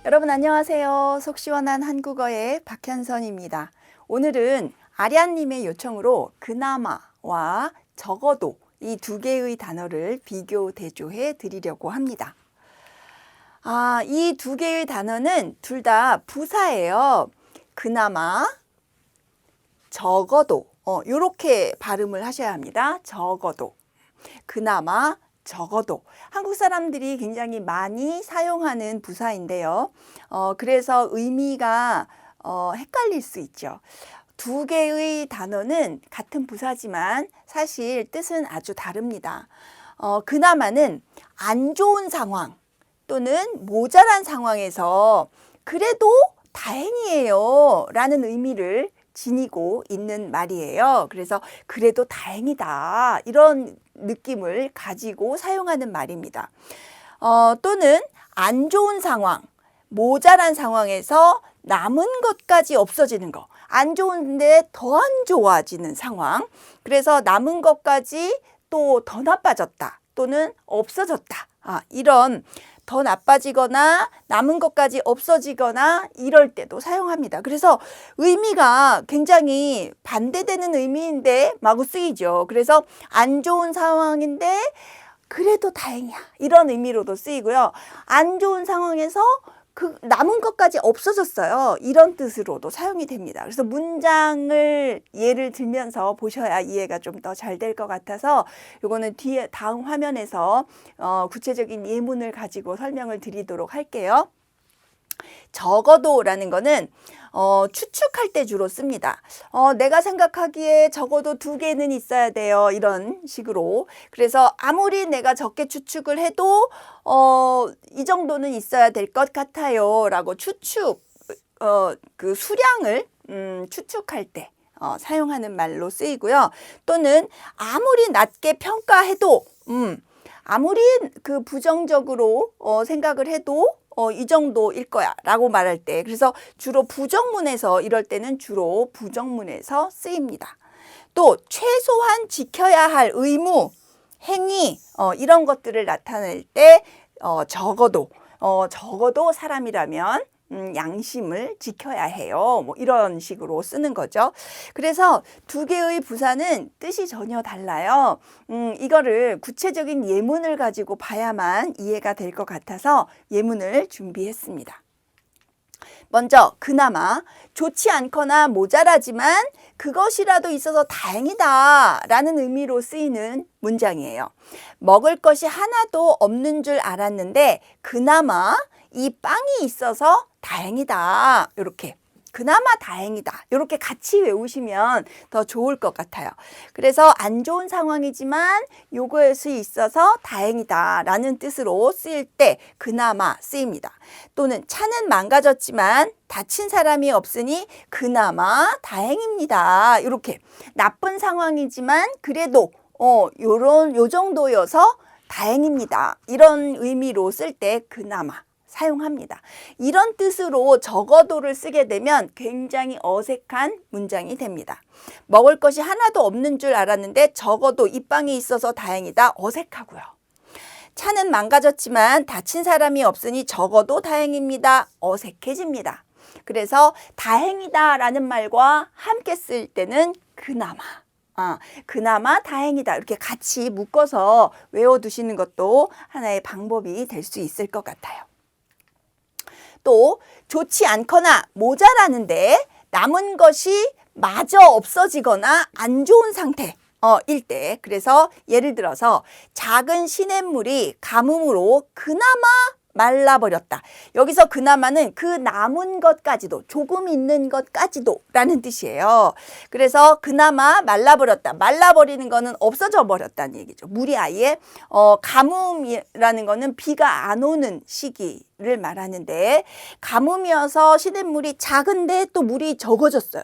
여러분 안녕하세요. 속 시원한 한국어의 박현선입니다. 오늘은 아리안님의 요청으로 그나마와 적어도 이 두 개의 단어를 비교 대조해 드리려고 합니다. 이 두 개의 단어는 둘 다 부사예요. 그나마, 적어도 이렇게 발음을 하셔야 합니다. 적어도, 그나마, 적어도. 한국 사람들이 굉장히 많이 사용하는 부사인데요. 그래서 의미가 헷갈릴 수 있죠. 두 개의 단어는 같은 부사지만 사실 뜻은 아주 다릅니다. 그나마는 안 좋은 상황 또는 모자란 상황에서 그래도 다행이에요 라는 의미를 지니고 있는 말이에요. 그래서 그래도 다행이다 이런 느낌을 가지고 사용하는 말입니다. 또는 안 좋은 상황, 모자란 상황에서 남은 것까지 없어지는 거. 안 좋은데 더 안 좋아지는 상황. 그래서 남은 것까지 또 더 나빠졌다 또는 없어졌다. 이런 더 나빠지거나 남은 것까지 없어지거나 이럴 때도 사용합니다. 그래서 의미가 굉장히 반대되는 의미인데 마구 쓰이죠. 그래서 안 좋은 상황인데 그래도 다행이야 이런 의미로도 쓰이고요. 안 좋은 상황에서 그 남은 것까지 없어졌어요. 이런 뜻으로도 사용이 됩니다. 그래서 문장을 예를 들면서 보셔야 이해가 좀 더 잘 될 것 같아서 요거는 뒤에 다음 화면에서 구체적인 예문을 가지고 설명을 드리도록 할게요. 적어도라는 거는 추측할 때 주로 씁니다. 내가 생각하기에 적어도 두 개는 있어야 돼요. 이런 식으로. 그래서 아무리 내가 적게 추측을 해도 이 정도는 있어야 될 것 같아요. 라고 추측, 그 수량을 추측할 때 사용하는 말로 쓰이고요. 또는 아무리 낮게 평가해도 아무리 그 부정적으로 생각을 해도 이 정도일 거야 라고 말할 때, 그래서 주로 부정문에서 이럴 때는 주로 부정문에서 쓰입니다. 또 최소한 지켜야 할 의무, 행위 이런 것들을 나타낼 때 적어도 사람이라면 양심을 지켜야 해요. 뭐 이런 식으로 쓰는 거죠. 그래서 두 개의 부사는 뜻이 전혀 달라요. 이거를 구체적인 예문을 가지고 봐야만 이해가 될 것 같아서 예문을 준비했습니다. 먼저 그나마 좋지 않거나 모자라지만 그것이라도 있어서 다행이다 라는 의미로 쓰이는 문장이에요. 먹을 것이 하나도 없는 줄 알았는데 그나마 이 빵이 있어서 다행이다. 이렇게 그나마 다행이다. 이렇게 같이 외우시면 더 좋을 것 같아요. 그래서 안 좋은 상황이지만 요것이 있어서 다행이다 라는 뜻으로 쓰일 때 그나마 쓰입니다. 또는 차는 망가졌지만 다친 사람이 없으니 그나마 다행입니다. 이렇게 나쁜 상황이지만 그래도 요 정도여서 다행입니다. 이런 의미로 쓸 때 그나마 사용합니다. 이런 뜻으로 적어도를 쓰게 되면 굉장히 어색한 문장이 됩니다. 먹을 것이 하나도 없는 줄 알았는데 적어도 이 빵이 있어서 다행이다. 어색하고요. 차는 망가졌지만 다친 사람이 없으니 적어도 다행입니다. 어색해집니다. 그래서 다행이다 라는 말과 함께 쓸 때는 그나마. 그나마 다행이다. 이렇게 같이 묶어서 외워두시는 것도 하나의 방법이 될 수 있을 것 같아요. 또 좋지 않거나 모자라는데 남은 것이 마저 없어지거나 안 좋은 상태 일 때, 그래서 예를 들어서 작은 시냇물이 가뭄으로 그나마 말라버렸다. 여기서 그나마는 그 남은 것까지도, 조금 있는 것까지도 라는 뜻이에요. 그래서 그나마 말라버렸다. 말라버리는 거는 없어져 버렸다는 얘기죠. 물이 아예 가뭄이라는 거는 비가 안 오는 시기를 말하는데, 가뭄이어서 시냇물이 작은데 또 물이 적어졌어요.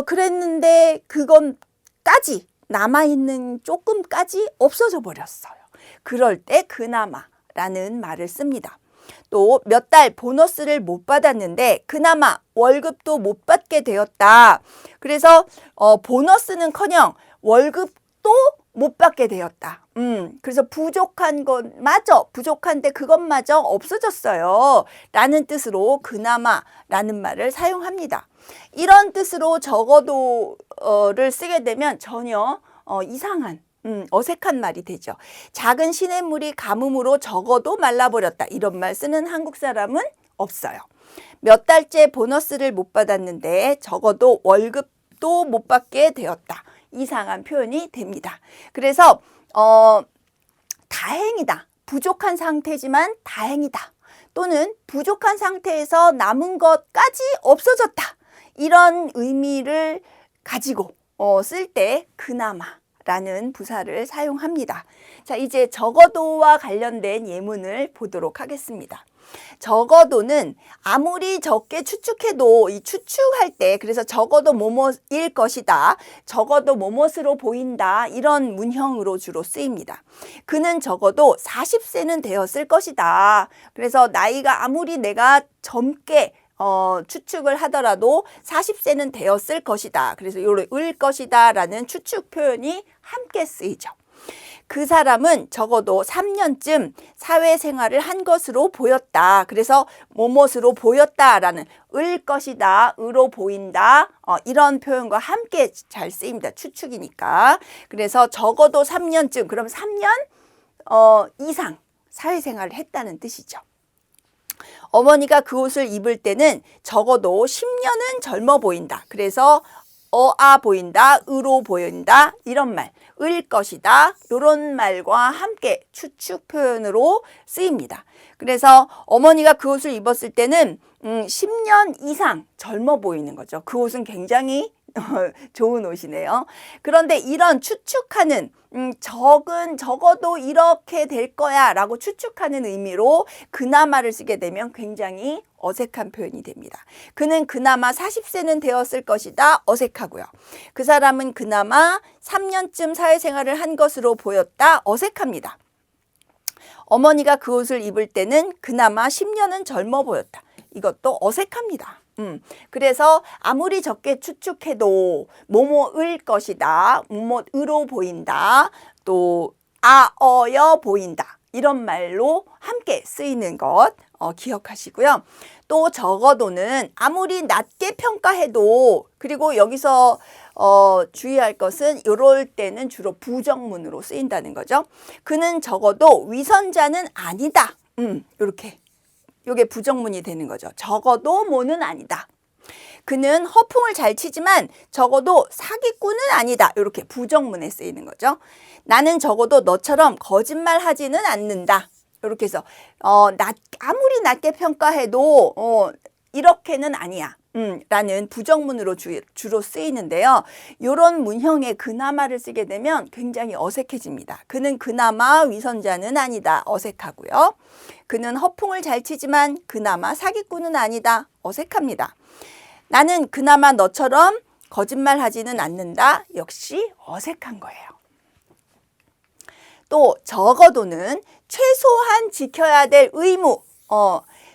그랬는데 그건까지 남아있는 조금까지 없어져 버렸어요. 그럴 때 그나마 라는 말을 씁니다. 또 몇 달 보너스를 못 받았는데 그나마 월급도 못 받게 되었다. 그래서 보너스는커녕 월급도 못 받게 되었다. 그래서 부족한 것마저, 부족한데 그것마저 없어졌어요. 라는 뜻으로 그나마 라는 말을 사용합니다. 이런 뜻으로 적어도를 쓰게 되면 전혀 이상한, 어색한 말이 되죠. 작은 시냇물이 가뭄으로 적어도 말라버렸다. 이런 말 쓰는 한국 사람은 없어요. 몇 달째 보너스를 못 받았는데 적어도 월급도 못 받게 되었다. 이상한 표현이 됩니다. 그래서 다행이다. 부족한 상태지만 다행이다. 또는 부족한 상태에서 남은 것까지 없어졌다. 이런 의미를 가지고 쓸 때 그나마라는 부사를 사용합니다. 자, 이제 적어도와 관련된 예문을 보도록 하겠습니다. 적어도는 아무리 적게 추측해도 이 추측할 때 그래서 적어도 뭐뭐일 것이다. 적어도 뭐뭇으로 보인다. 이런 문형으로 주로 쓰입니다. 그는 적어도 40세는 되었을 것이다. 그래서 나이가 아무리 내가 젊게 추측을 하더라도 40세는 되었을 것이다. 그래서 요럴 것이다 라는 추측 표현이 함께 쓰이죠. 그 사람은 적어도 3년쯤 사회생활을 한 것으로 보였다. 그래서 뭐뭇으로 보였다라는 을 것이다, 으로 보인다 이런 표현과 함께 잘 쓰입니다. 추측이니까. 그래서 적어도 3년쯤, 그럼 3년 이상 사회생활을 했다는 뜻이죠. 어머니가 그 옷을 입을 때는 적어도 10년은 젊어 보인다. 그래서 보인다, 으로 보인다 이런 말, 을 것이다 이런 말과 함께 추측 표현으로 쓰입니다. 그래서 어머니가 그 옷을 입었을 때는 10년 이상 젊어 보이는 거죠. 그 옷은 굉장히 좋은 옷이네요. 그런데 이런 추측하는 적어도 이렇게 될 거야 라고 추측하는 의미로 그나마를 쓰게 되면 굉장히 어색한 표현이 됩니다. 그는 그나마 40세는 되었을 것이다. 어색하고요. 그 사람은 그나마 3년쯤 사회생활을 한 것으로 보였다. 어색합니다. 어머니가 그 옷을 입을 때는 그나마 10년은 젊어 보였다. 이것도 어색합니다. 그래서 아무리 적게 추측해도 뭐뭐을 것이다, 뭐뭐으로 보인다, 또 아어여 보인다 이런 말로 함께 쓰이는 것 기억하시고요. 또 적어도는 아무리 낮게 평가해도 그리고 여기서 주의할 것은 이럴 때는 주로 부정문으로 쓰인다는 거죠. 그는 적어도 위선자는 아니다. 이렇게. 이게 부정문이 되는 거죠. 적어도 뭐는 아니다. 그는 허풍을 잘 치지만 적어도 사기꾼은 아니다. 이렇게 부정문에 쓰이는 거죠. 나는 적어도 너처럼 거짓말하지는 않는다. 이렇게 해서 아무리 낮게 평가해도 이렇게는 아니야. 라는 부정문으로 주로 쓰이는데요. 이런 문형의 그나마를 쓰게 되면 굉장히 어색해집니다. 그는 그나마 위선자는 아니다. 어색하고요. 그는 허풍을 잘 치지만 그나마 사기꾼은 아니다. 어색합니다. 나는 그나마 너처럼 거짓말하지는 않는다. 역시 어색한 거예요. 또 적어도는 최소한 지켜야 될 의무,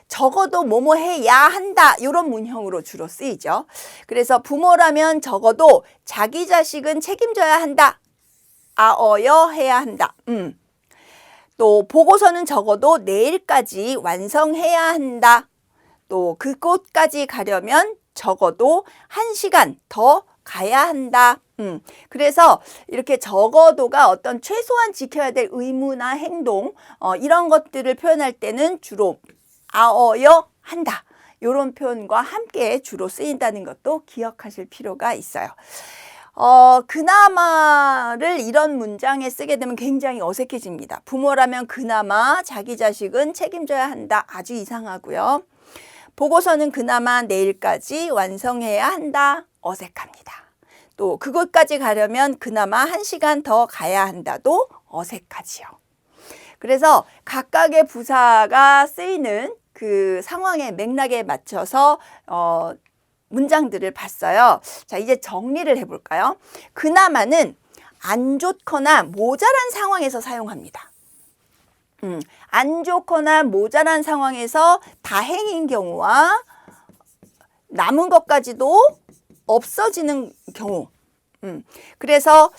적어도 뭐뭐 해야 한다 이런 문형으로 주로 쓰이죠. 그래서 부모라면 적어도 자기 자식은 책임져야 한다. 아어여 해야 한다. 또 보고서는 적어도 내일까지 완성해야 한다. 또 그곳까지 가려면 적어도 1시간 더 가야 한다. 그래서 이렇게 적어도가 어떤 최소한 지켜야 될 의무나 행동 이런 것들을 표현할 때는 주로 아어여 한다. 이런 표현과 함께 주로 쓰인다는 것도 기억하실 필요가 있어요. 그나마를 이런 문장에 쓰게 되면 굉장히 어색해집니다. 부모라면 그나마 자기 자식은 책임져야 한다. 아주 이상하고요. 보고서는 그나마 내일까지 완성해야 한다. 어색합니다. 또 그곳까지 가려면 그나마 1시간 더 가야 한다도 어색하지요. 그래서 각각의 부사가 쓰이는 그 상황의 맥락에 맞춰서 문장들을 봤어요. 자, 이제 정리를 해볼까요? 그나마는 안 좋거나 모자란 상황에서 사용합니다. 안 좋거나 모자란 상황에서 다행인 경우와 남은 것까지도 없어지는 경우 그래서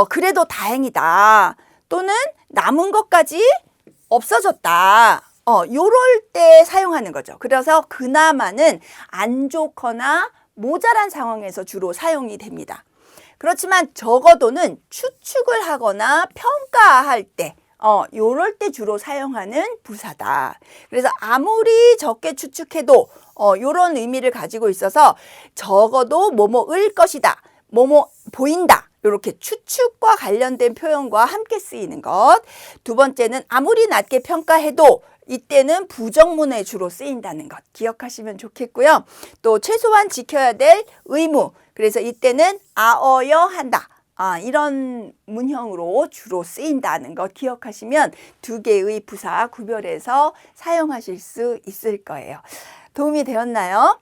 그래도 다행이다. 또는 남은 것까지 없어졌다. 요럴 때 사용하는 거죠. 그래서 그나마는 안 좋거나 모자란 상황에서 주로 사용이 됩니다. 그렇지만 적어도는 추측을 하거나 평가할 때 요럴 때 주로 사용하는 부사다. 그래서 아무리 적게 추측해도 요런 의미를 가지고 있어서 적어도 뭐뭐을 것이다. 뭐뭐 보인다. 이렇게 추측과 관련된 표현과 함께 쓰이는 것. 두 번째는 아무리 낮게 평가해도 이때는 부정문에 주로 쓰인다는 것 기억하시면 좋겠고요. 또 최소한 지켜야 될 의무. 그래서 이때는 아어여 한다. 이런 문형으로 주로 쓰인다는 것 기억하시면 두 개의 부사 구별해서 사용하실 수 있을 거예요. 도움이 되었나요?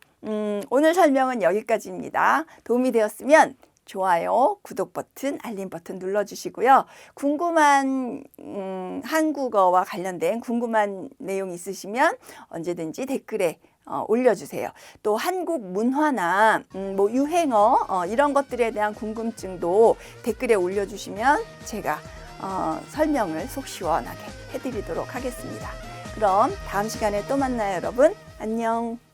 오늘 설명은 여기까지입니다. 도움이 되었으면 좋아요, 구독 버튼, 알림 버튼 눌러주시고요. 궁금한 한국어와 관련된 궁금한 내용 있으시면 언제든지 댓글에 올려주세요. 또 한국 문화나 뭐 유행어 이런 것들에 대한 궁금증도 댓글에 올려주시면 제가 설명을 속 시원하게 해드리도록 하겠습니다. 그럼 다음 시간에 또 만나요, 여러분. 안녕.